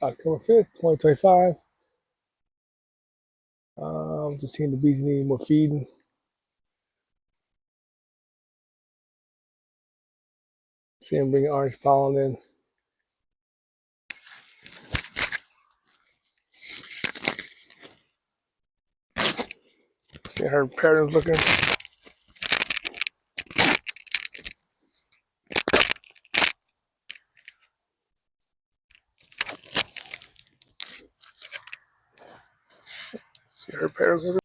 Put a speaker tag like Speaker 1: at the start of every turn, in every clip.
Speaker 1: October 5th, 2025. Just seeing the bees need more feeding. See them bringing orange pollen in. See her patterns looking. See her patterns looking.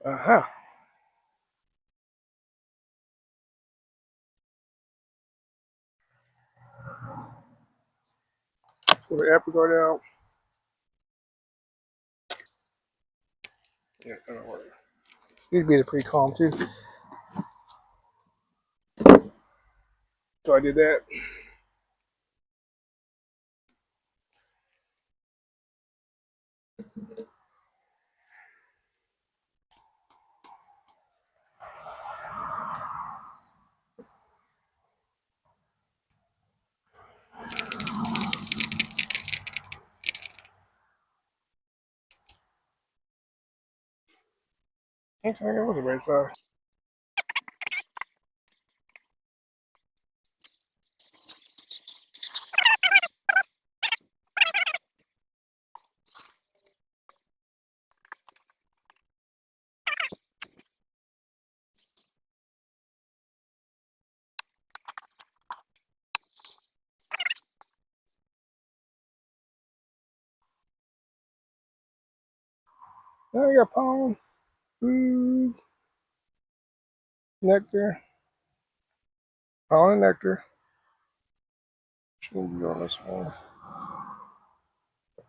Speaker 1: Aha. So the apples are out. Yeah, that'll work. These bees are pretty calm too. So I did that. Okay, that was the right side. Now I got pollen, food, nectar, pollen and nectar. Should be on this one.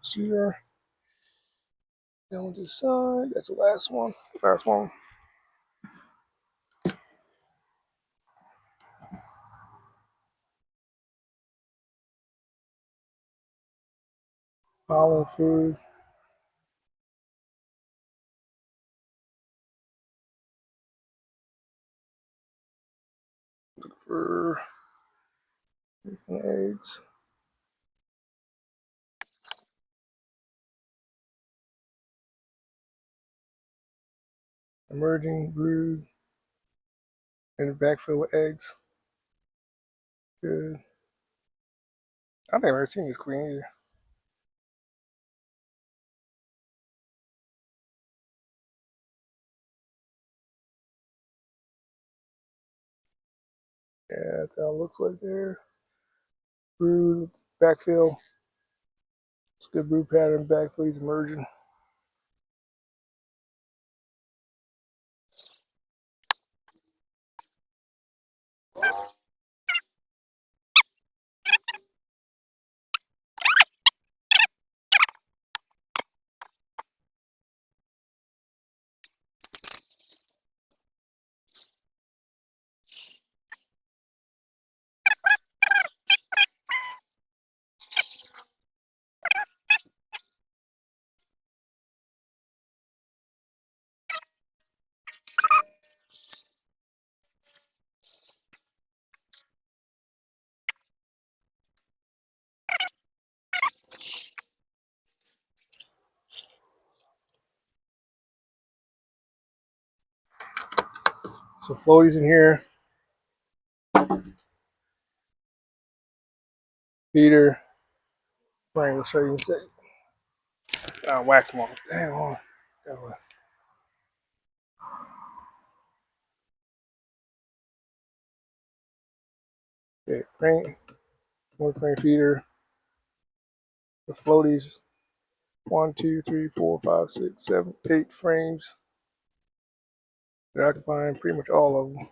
Speaker 1: Cedar. Down this side. That's the last one. Last one. Pollen, food. For eggs. Emerging brood and backfill with eggs. Good. I've never seen this queen either. Yeah, that's how it looks like there. Brood, backfill. It's a good brood pattern. Backfill, he's emerging. So floaties in here. Feeder. Right, we'll show you in a second. Wax them off. Damn, on. Okay, frame. One frame feeder. The floaties. 1, 2, 3, 4, 5, 6, 7, 8 frames. They're occupying pretty much all of them.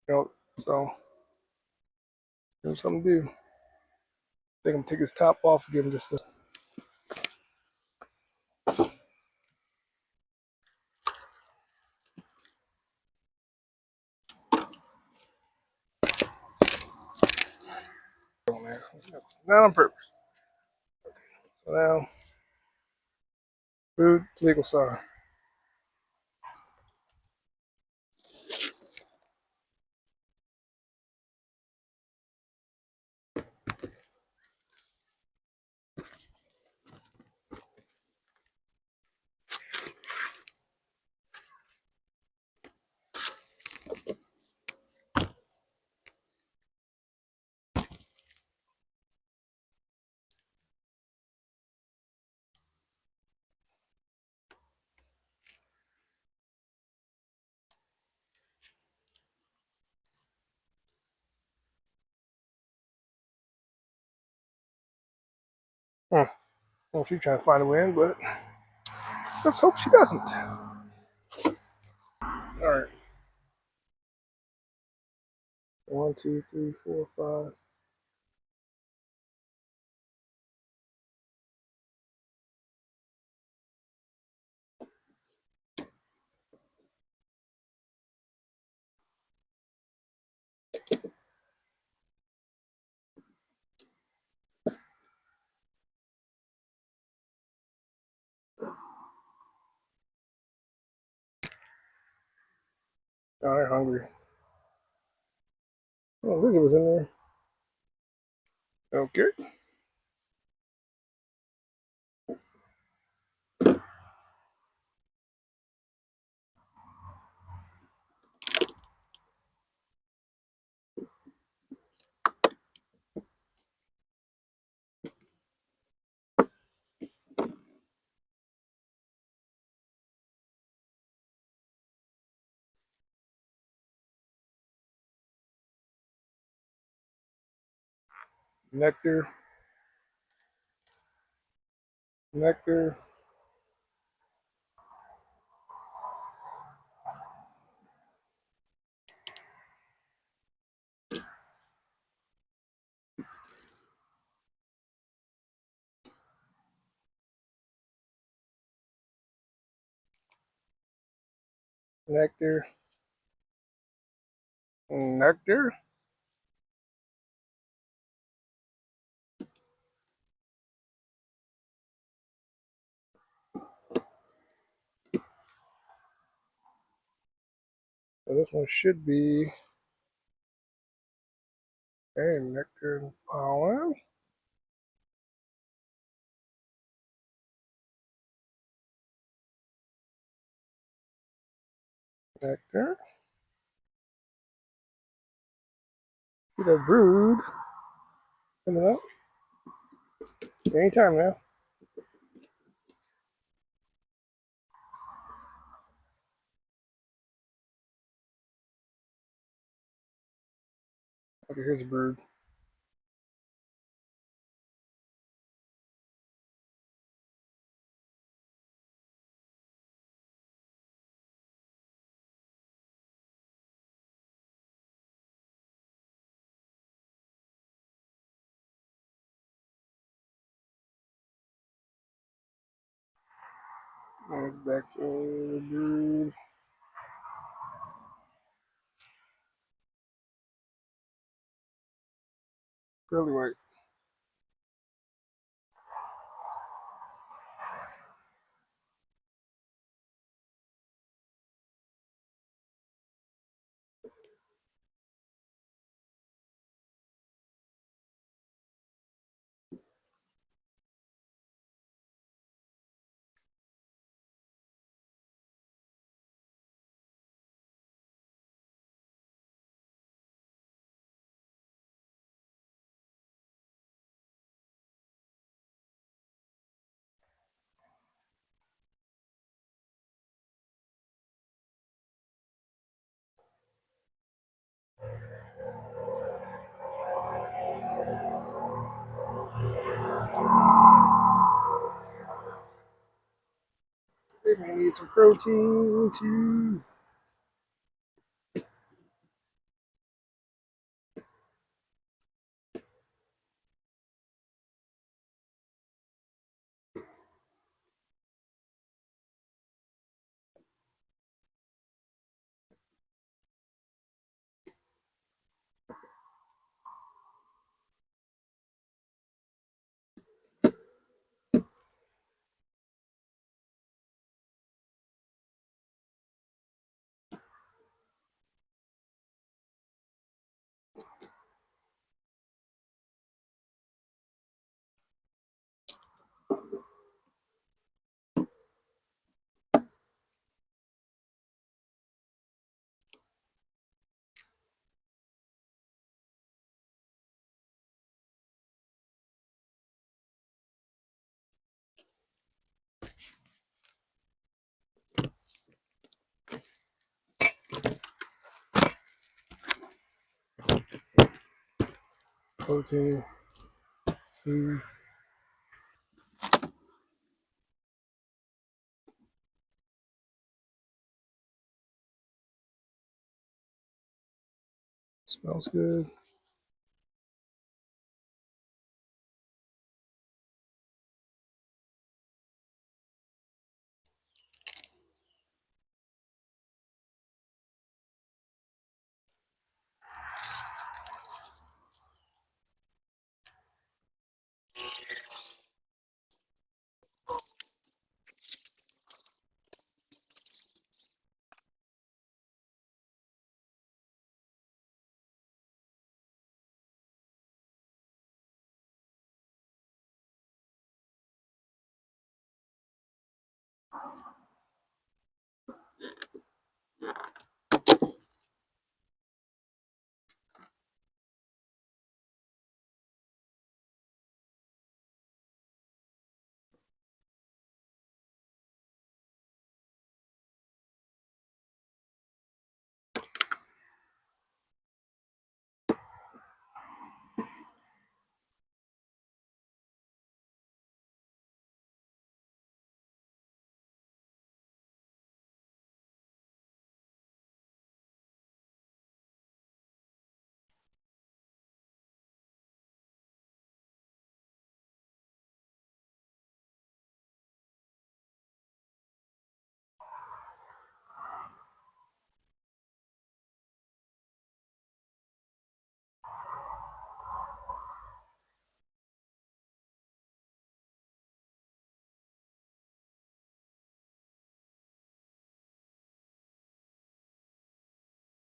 Speaker 1: You know, so give him something to do. I think I'm gonna take his top off and give him just this. Not on purpose. So now, food, legal sign. Well, she's trying to find a win, but let's hope she doesn't. All right. 1, 2, 3, 4, 5. All right, hungry. Oh, Lizzie was in there. Okay. Nectar, nectar, nectar, nectar. So this one should be nectar and pollen. Nectar. See that brood coming up anytime now. Okay, here's a brood. There's back to the brood. Really white. They may need some protein too. Protein, food. Smells good.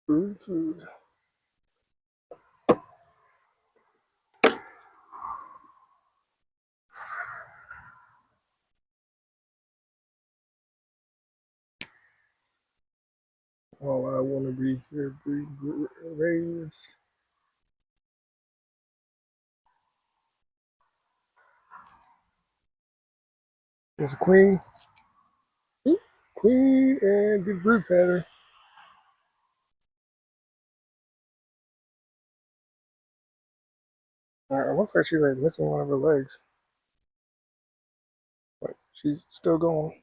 Speaker 1: Food. All I want to breathe here, breathe rays. There's a queen. Queen and good brood pattern. It looks like she's like missing one of her legs. But she's still going.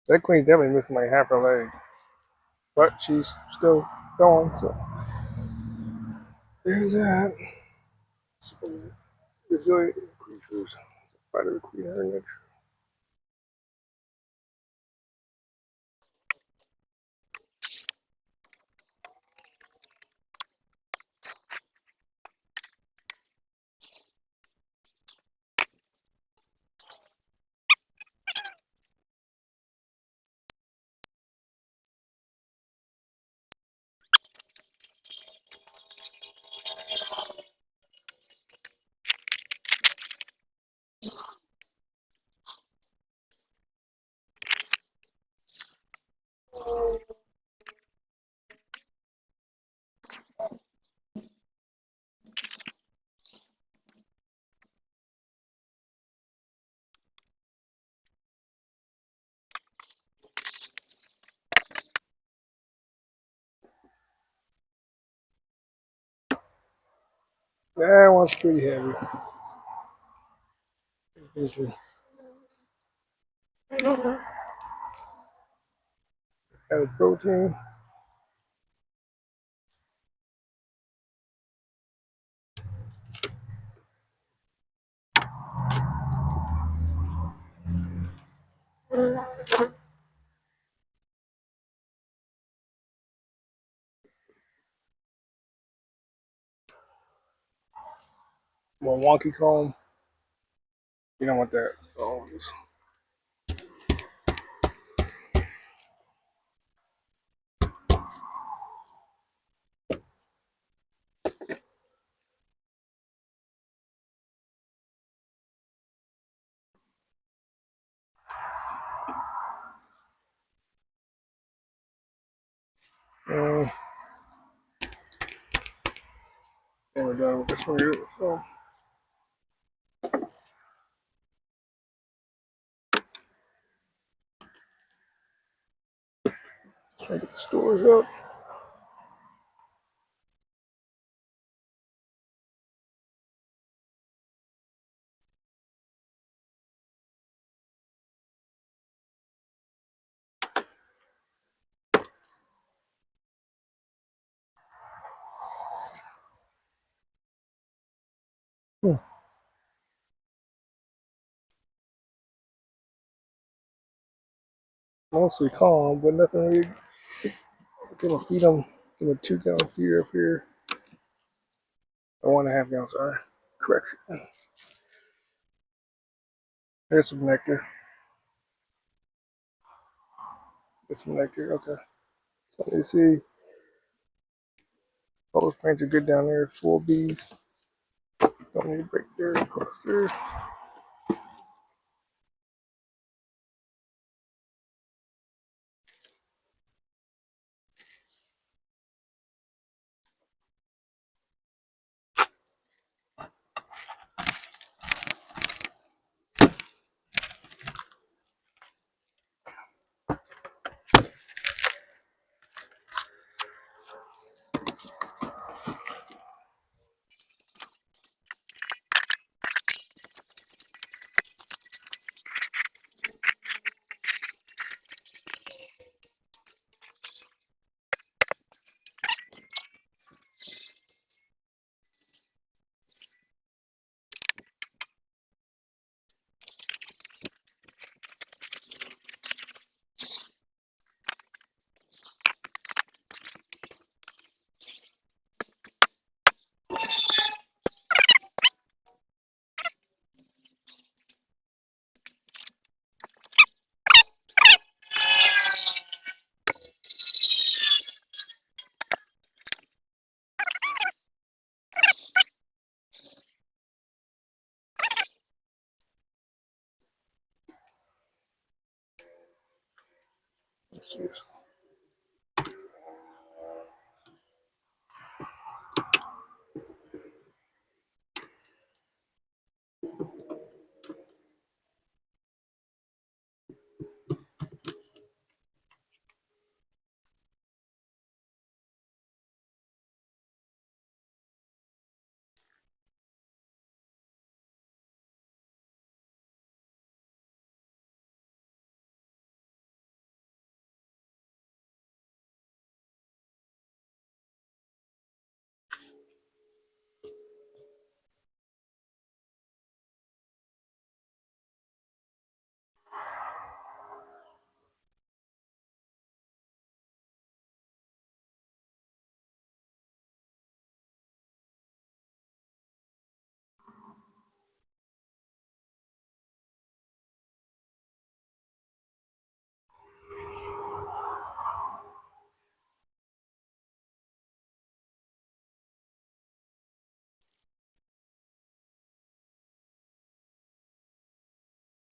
Speaker 1: That queen's definitely missing like half her leg. But she's still going, so there's that. So, resilient creatures. Spider queen her next. That one's pretty heavy. Added protein. More wonky comb. You don't want that. So just and we're done with this one here. So let's try to get the stores up. mostly calm, but nothing really. Gonna feed them. Give them a 2 gallon feeder up here. Or 1.5 gallon, sorry. Correction. There's some nectar. There's some nectar, okay. So you see, all those frames are good down there, full bees. Don't need to break their cluster.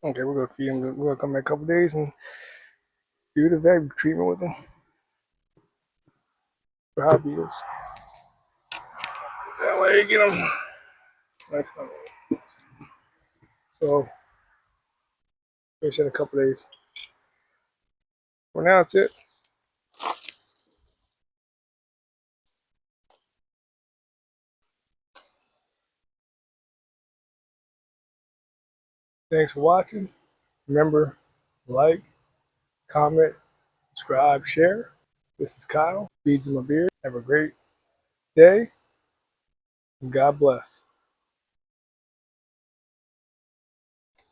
Speaker 1: Okay, we're gonna feed them. We're gonna come back a couple days and do the vacuum treatment with them for hive beetles. That way you get them nice and so finish in a couple days. For now, that's it. Thanks for watching. Remember, like, comment, subscribe, share. This is Kyle, Beads in my beard. Have a great day, and God bless.